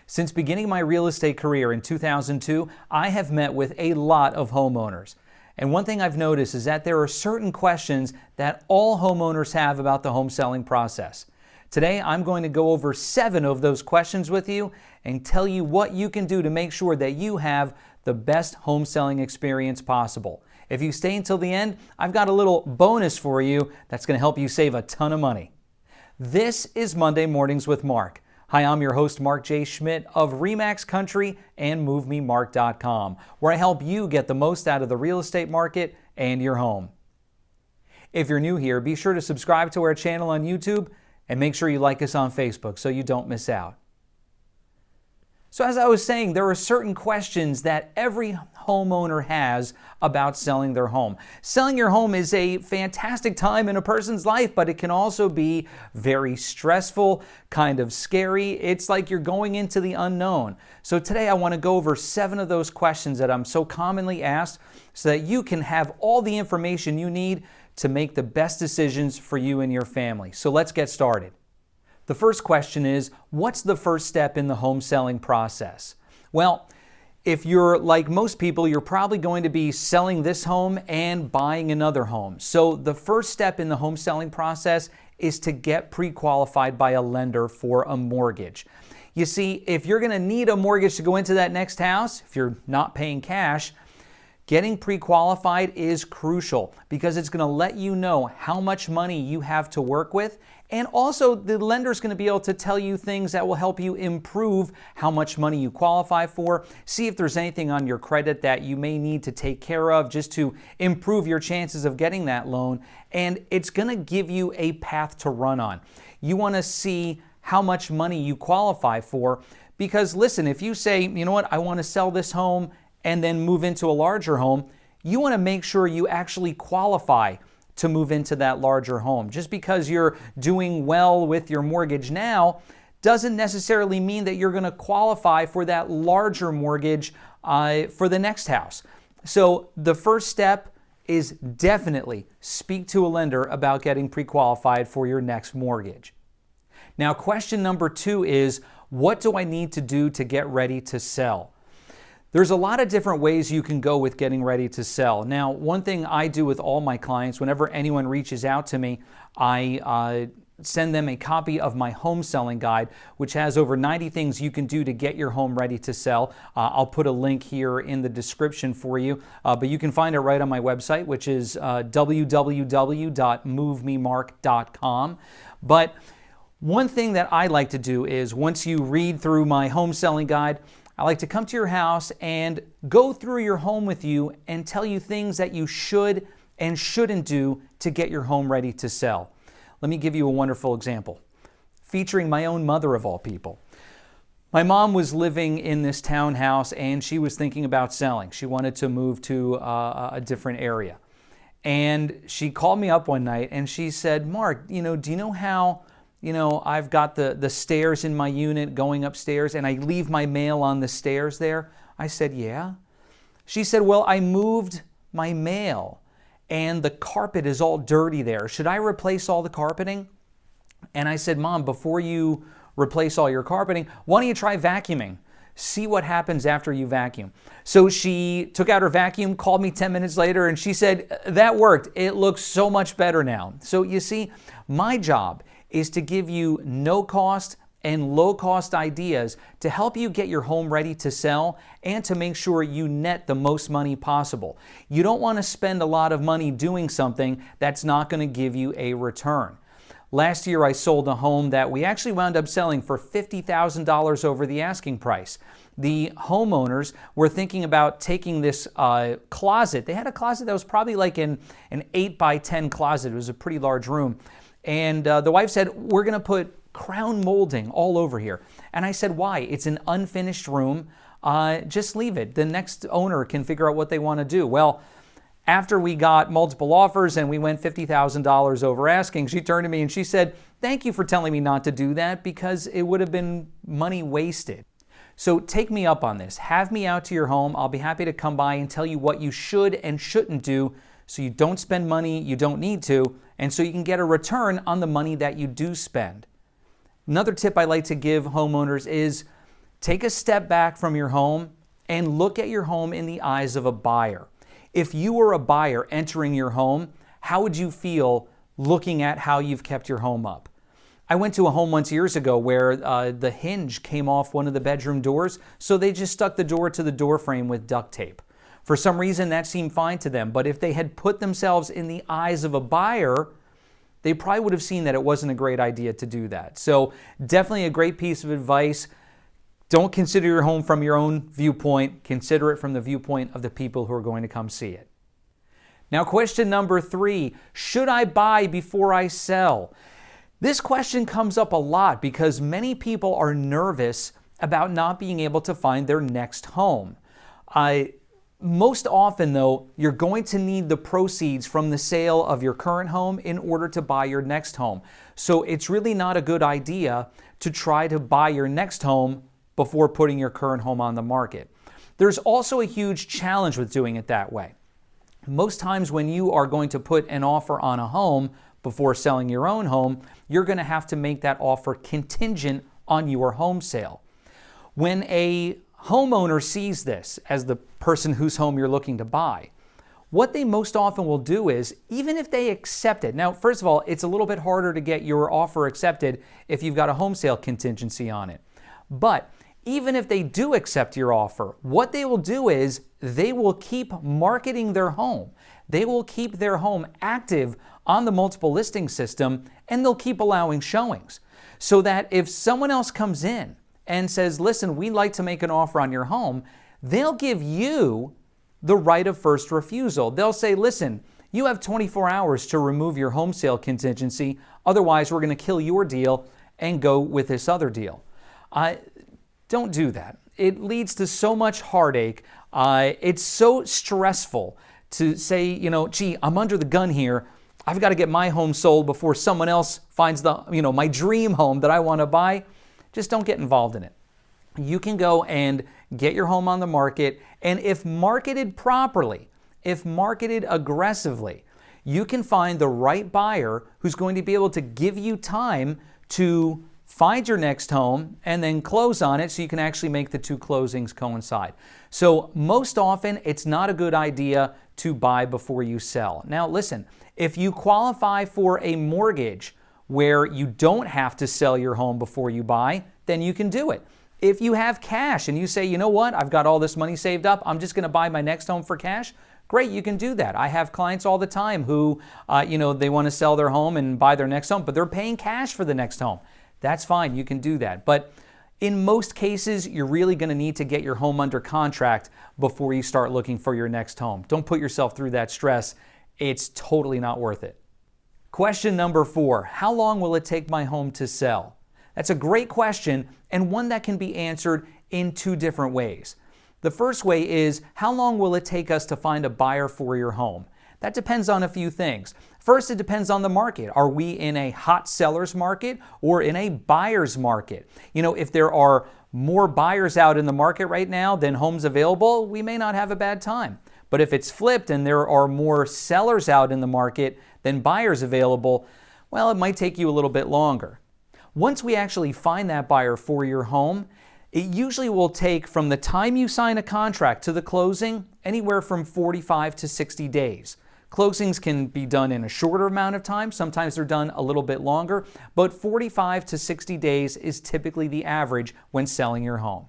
Since beginning my real estate career in 2002, I have met with a lot of homeowners. And one thing I've noticed is that there are certain questions that all homeowners have about the home selling process. Today, I'm going to go over 7 of those questions with you and tell you what you can do to make sure that you have the best home selling experience possible. If you stay until the end, I've got a little bonus for you that's going to help you save a ton of money. This is Monday Mornings with Mark. Hi, I'm your host, Mark J. Schmidt of RE/MAX Country and MoveMeMark.com, where I help you get the most out of the real estate market and your home. If you're new here, be sure to subscribe to our channel on YouTube and make sure you like us on Facebook so you don't miss out. So as I was saying, there are certain questions that every homeowner has about selling their home. Selling your home is a fantastic time in a person's life, but it can also be very stressful, kind of scary. It's like you're going into the unknown. So today I want to go over 7 of those questions that I'm so commonly asked so that you can have all the information you need to make the best decisions for you and your family. So let's get started. The first question is, what's the first step in the home selling process? Well, if you're like most people, you're probably going to be selling this home and buying another home. So the first step in the home selling process is to get pre-qualified by a lender for a mortgage. You see, if you're going to need a mortgage to go into that next house, if you're not paying cash, getting pre-qualified is crucial because it's going to let you know how much money you have to work with, and also the lender's going to be able to tell you things that will help you improve how much money you qualify for, see if there's anything on your credit that you may need to take care of just to improve your chances of getting that loan, and it's going to give you a path to run on. You want to see how much money you qualify for because listen, if you say, you know what, I want to sell this home and then move into a larger home, you want to make sure you actually qualify to move into that larger home. Just because you're doing well with your mortgage now doesn't necessarily mean that you're going to qualify for that larger mortgage for the next house. So the first step is definitely speak to a lender about getting pre-qualified for your next mortgage. Now, question number 2 is, what do I need to do to get ready to sell? There's a lot of different ways you can go with getting ready to sell. Now, one thing I do with all my clients, whenever anyone reaches out to me, I send them a copy of my home selling guide, which has over 90 things you can do to get your home ready to sell. I'll put a link here in the description for you, but you can find it right on my website, which is www.MoveMeMark.com. But one thing that I like to do is once you read through my home selling guide, I like to come to your house and go through your home with you and tell you things that you should and shouldn't do to get your home ready to sell. Let me give you a wonderful example, featuring my own mother of all people. My mom was living in this townhouse and she was thinking about selling. She wanted to move to a different area. And she called me up one night and she said, Mark, do you know how I've got the stairs in my unit going upstairs and I leave my mail on the stairs there? I said, yeah. She said, well, I moved my mail and the carpet is all dirty there. Should I replace all the carpeting? And I said, Mom, before you replace all your carpeting, why don't you try vacuuming? See what happens after you vacuum. So she took out her vacuum, called me 10 minutes later, and she said, that worked. It looks so much better now. So you see, my job is to give you no-cost and low-cost ideas to help you get your home ready to sell and to make sure you net the most money possible. You don't want to spend a lot of money doing something that's not going to give you a return. Last year, I sold a home that we actually wound up selling for $50,000 over the asking price. The homeowners were thinking about taking this closet. They had a closet that was probably like an 8 by 10 closet. It was a pretty large room. And the wife said, we're going to put crown molding all over here. And I said, why? It's an unfinished room. Just leave it. The next owner can figure out what they want to do. Well, after we got multiple offers and we went $50,000 over asking, she turned to me and she said, thank you for telling me not to do that because it would have been money wasted. So take me up on this. Have me out to your home. I'll be happy to come by and tell you what you should and shouldn't do so you don't spend money you don't need to, and so you can get a return on the money that you do spend. Another tip I like to give homeowners is Take a step back from your home and look at your home in the eyes of a buyer. If you were a buyer entering your home, how would you feel looking at how you've kept your home up? I went to a home once years ago where the hinge came off one of the bedroom doors, so they just stuck the door to the door frame with duct tape. For some reason, that seemed fine to them, but if they had put themselves in the eyes of a buyer, they probably would have seen that it wasn't a great idea to do that. So definitely a great piece of advice. Don't consider your home from your own viewpoint. Consider it from the viewpoint of the people who are going to come see it. Now, question number 3, should I buy before I sell? This question comes up a lot because many people are nervous about not being able to find their next home. Most often, though, you're going to need the proceeds from the sale of your current home in order to buy your next home. So it's really not a good idea to try to buy your next home before putting your current home on the market. There's also a huge challenge with doing it that way. Most times when you are going to put an offer on a home before selling your own home, you're going to have to make that offer contingent on your home sale. When a homeowner sees this as the person whose home you're looking to buy, what they most often will do is, even if they accept it, now first of all, it's a little bit harder to get your offer accepted if you've got a home sale contingency on it. But even if they do accept your offer, what they will do is they will keep marketing their home. They will keep their home active on the multiple listing system, and they'll keep allowing showings. So that if someone else comes in and says, listen, we'd like to make an offer on your home, they'll give you the right of first refusal. They'll say, listen, you have 24 hours to remove your home sale contingency, otherwise we're going to kill your deal and go with this other deal. Don't do that. It leads to so much heartache. It's so stressful to say, gee, I'm under the gun here. I've got to get my home sold before someone else finds my dream home that I want to buy. Just don't get involved in it. You can go and get your home on the market, and if marketed properly, if marketed aggressively, you can find the right buyer who's going to be able to give you time to find your next home and then close on it so you can actually make the two closings coincide. So most often, it's not a good idea to buy before you sell. Now listen, if you qualify for a mortgage where you don't have to sell your home before you buy, then you can do it. If you have cash and you say, you know what, I've got all this money saved up, I'm just going to buy my next home for cash, great, you can do that. I have clients all the time who, they want to sell their home and buy their next home, but they're paying cash for the next home. That's fine, you can do that. But in most cases, you're really going to need to get your home under contract before you start looking for your next home. Don't put yourself through that stress. It's totally not worth it. Question number 4, how long will it take my home to sell? That's a great question, and one that can be answered in 2 different ways. The first way is, how long will it take us to find a buyer for your home? That depends on a few things. First, it depends on the market. Are we in a hot seller's market or in a buyer's market? If there are more buyers out in the market right now than homes available, we may not have a bad time. But if it's flipped and there are more sellers out in the market than buyers available, well, it might take you a little bit longer. Once we actually find that buyer for your home, it usually will take from the time you sign a contract to the closing anywhere from 45 to 60 days. Closings can be done in a shorter amount of time. Sometimes they're done a little bit longer, but 45 to 60 days is typically the average when selling your home.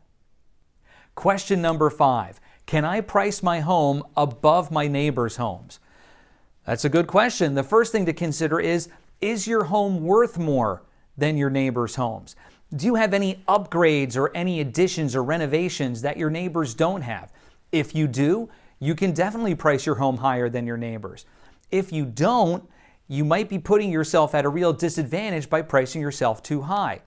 Question number 5, can I price my home above my neighbor's homes? That's a good question. The first thing to consider is your home worth more than your neighbor's homes? Do you have any upgrades or any additions or renovations that your neighbors don't have? If you do, you can definitely price your home higher than your neighbors. If you don't, you might be putting yourself at a real disadvantage by pricing yourself too high.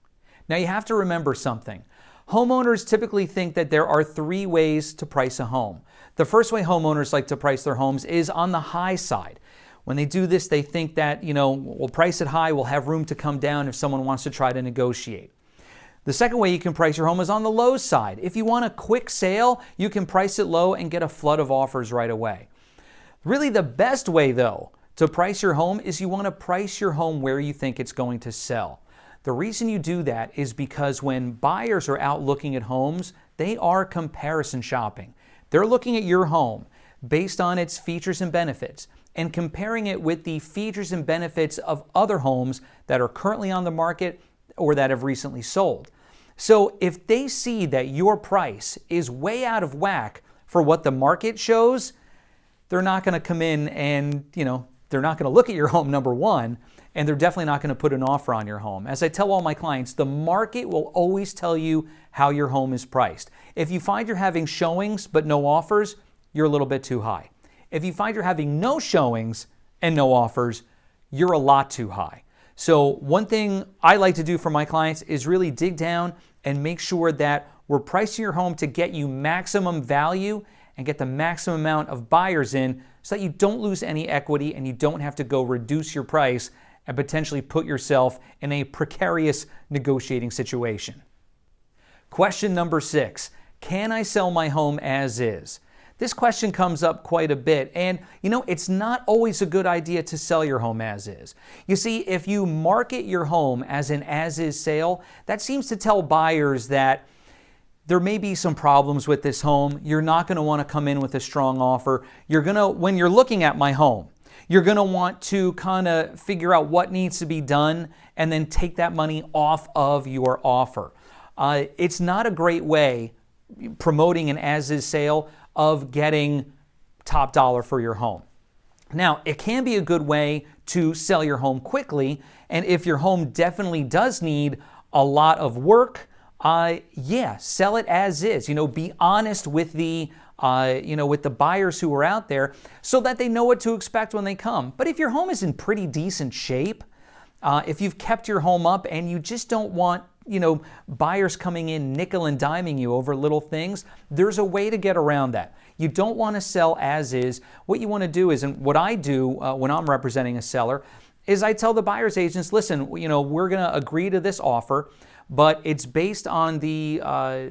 Now you have to remember something. Homeowners typically think that there are 3 ways to price a home. The first way homeowners like to price their homes is on the high side. When they do this, they think that, we'll price it high, we'll have room to come down if someone wants to try to negotiate. The second way you can price your home is on the low side. If you want a quick sale, you can price it low and get a flood of offers right away. Really, the best way, though, to price your home is you want to price your home where you think it's going to sell. The reason you do that is because when buyers are out looking at homes, they are comparison shopping. They're looking at your home based on its features and benefits and comparing it with the features and benefits of other homes that are currently on the market or that have recently sold. So if they see that your price is way out of whack for what the market shows, they're not going to come in and, they're not going to look at your home, number one, and they're definitely not going to put an offer on your home. As I tell all my clients, the market will always tell you how your home is priced. If you find you're having showings but no offers, you're a little bit too high. If you find you're having no showings and no offers, you're a lot too high. So one thing I like to do for my clients is really dig down and make sure that we're pricing your home to get you maximum value and get the maximum amount of buyers in so that you don't lose any equity and you don't have to go reduce your price and potentially put yourself in a precarious negotiating situation. Question number 6, can I sell my home as is? This question comes up quite a bit, and it's not always a good idea to sell your home as is. You see, if you market your home as an as-is sale, that seems to tell buyers that there may be some problems with this home. You're not going to want to come in with a strong offer. When you're looking at my home, you're going to want to kind of figure out what needs to be done and then take that money off of your offer. It's not a great way, promoting an as-is sale, of getting top dollar for your home. Now, it can be a good way to sell your home quickly, and if your home definitely does need a lot of work, sell it as is. Be honest with the buyers who are out there so that they know what to expect when they come. But if your home is in pretty decent shape, if you've kept your home up and you just don't want buyers coming in nickel and diming you over little things, there's a way to get around that. You don't want to sell as is. What you want to do is, and what I do when I'm representing a seller, is I tell the buyer's agents, listen, we're going to agree to this offer, but it's based on the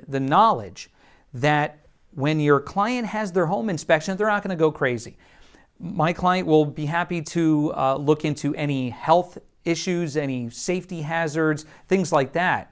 knowledge that when your client has their home inspection, they're not going to go crazy. My client will be happy to look into any health issues, any safety hazards, things like that.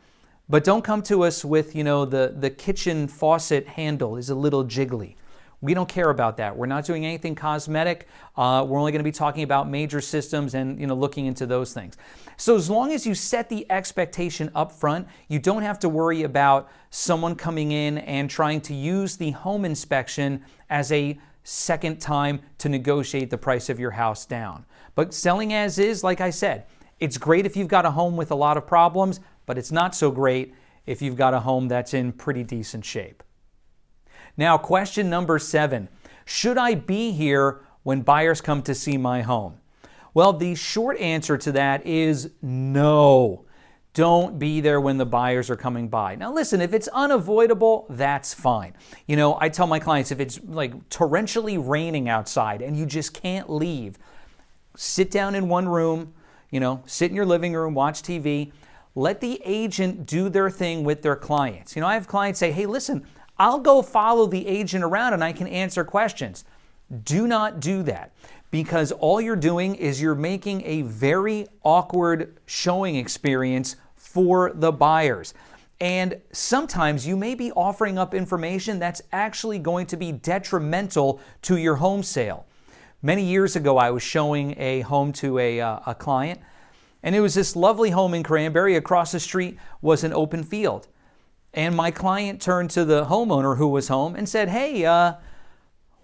But don't come to us with, the kitchen faucet handle is a little jiggly. We don't care about that. We're not doing anything cosmetic. We're only going to be talking about major systems and, looking into those things. So as long as you set the expectation up front, you don't have to worry about someone coming in and trying to use the home inspection as a second time to negotiate the price of your house down. But selling as is, like I said, it's great if you've got a home with a lot of problems, but it's not so great if you've got a home that's in pretty decent shape. Now, question number 7, should I be here when buyers come to see my home? Well, the short answer to that is no. Don't be there when the buyers are coming by. Now listen, if it's unavoidable, that's fine. I tell my clients, if it's like torrentially raining outside and you just can't leave, sit down in one room, sit in your living room, watch TV. Let the agent do their thing with their clients. I have clients say, hey, listen, I'll go follow the agent around and I can answer questions. Do not do that, because all you're doing is you're making a very awkward showing experience for the buyers. And sometimes you may be offering up information that's actually going to be detrimental to your home sale. Many years ago, I was showing a home to a client, and it was this lovely home in Cranberry. Across the street was an open field. And my client turned to the homeowner who was home and said, hey,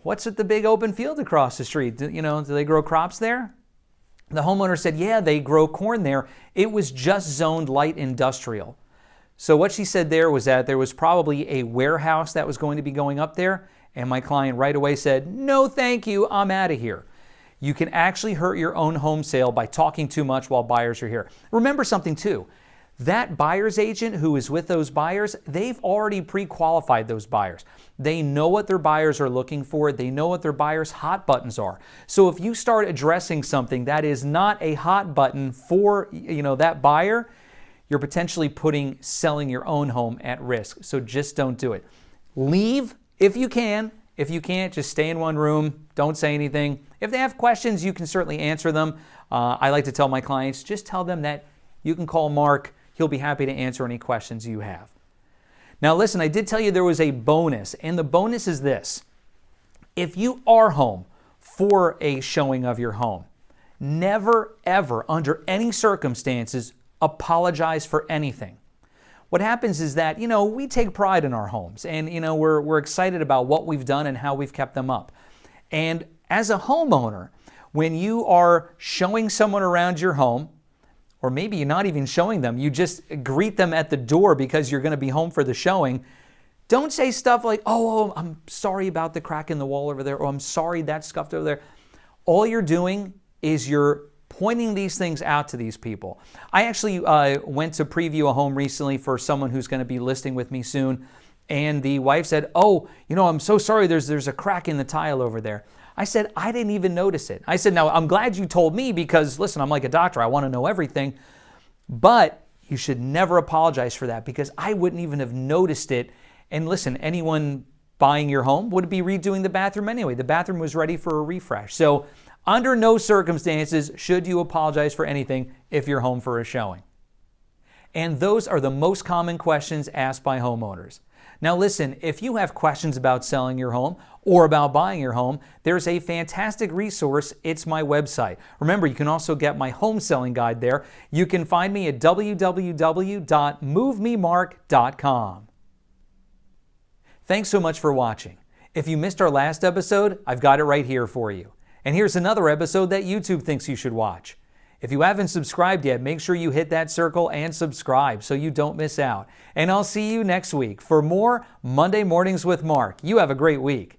what's with the big open field across the street? Do they grow crops there? The homeowner said, yeah, they grow corn there. It was just zoned light industrial. So what she said there was that there was probably a warehouse that was going to be going up there. And my client right away said, no, thank you, I'm out of here. You can actually hurt your own home sale by talking too much while buyers are here. Remember something too. That buyer's agent who is with those buyers, they've already pre-qualified those buyers. They know what their buyers are looking for. They know what their buyers' hot buttons are. So if you start addressing something that is not a hot button for that buyer, you're potentially putting selling your own home at risk. So just don't do it. Leave if you can. If you can't, just stay in one room. Don't say anything. If they have questions, you can certainly answer them. I like to tell my clients, just tell them that you can call Mark. He'll be happy to answer any questions you have. Now listen, I did tell you there was a bonus, and the bonus is this. If you are home for a showing of your home, never, ever, under any circumstances, apologize for anything. What happens is that, we take pride in our homes, and, we're excited about what we've done and how we've kept them up. And as a homeowner, when you are showing someone around your home, or maybe you're not even showing them, you just greet them at the door because you're going to be home for the showing, don't say stuff like, oh, I'm sorry about the crack in the wall over there, or I'm sorry that's scuffed over there. All you're doing is you're pointing these things out to these people. I actually went to preview a home recently for someone who's going to be listing with me soon, and the wife said, oh, I'm so sorry, there's a crack in the tile over there. I said, I didn't even notice it. I said, now, I'm glad you told me because, listen, I'm like a doctor. I want to know everything. But you should never apologize for that because I wouldn't even have noticed it. And listen, anyone buying your home would be redoing the bathroom anyway. The bathroom was ready for a refresh. So under no circumstances should you apologize for anything if you're home for a showing. And those are the most common questions asked by homeowners. Now listen, if you have questions about selling your home or about buying your home, there's a fantastic resource. It's my website. Remember, you can also get my home selling guide there. You can find me at www.MoveMeMark.com. Thanks so much for watching. If you missed our last episode, I've got it right here for you. And here's another episode that YouTube thinks you should watch. If you haven't subscribed yet, make sure you hit that circle and subscribe so you don't miss out. And I'll see you next week for more Monday Mornings with Mark. You have a great week.